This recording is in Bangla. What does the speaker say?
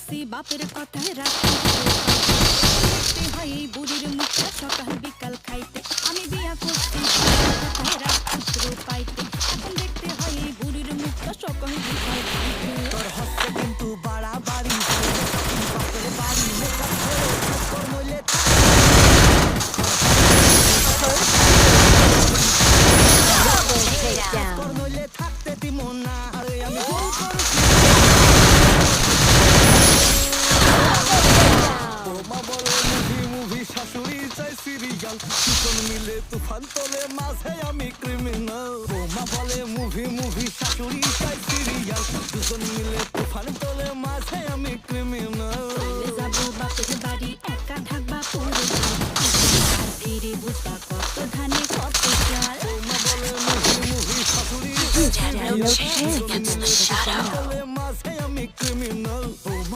করছি বাপের কথায় রাখতে হয় এই বুড়ির মুখটা সকাল বিকাল খাইতে। আমি বিয়া করছি বাপের কথায় রাজপুত্র পাইতে। এখন দেখতে হয় এই বুড়ির মুখটা সকাল বিকাল খাইতে। তোর হচ্ছে কিন্তু বাড়াবাড়ি বাপের বাড়ি মেকআপ করে চক্কর নইলে চক্কর নইলে থাকতে দিব না। আরে আমি ভুল করছি বোমা বলে মুভি শাশুড়ি চাই সিরিয়াল দুজন মিলে তুফান তোলে মাঝে আমি ক্রিমিনাল। বোমা বলে মুভি শাশুড়ি চাই সিরিয়াল দুজন মিলে তুফান তোলে মাঝে আমি ক্রিমিনাল। যাবো বাপের বাড়ি একা থাকবা পুরো দিন। আর ফিরে বুঝবা কত ধানে কত চাল। বোমা বলে মুভি শাশুড়ি You had no chance against the shadow. তোলে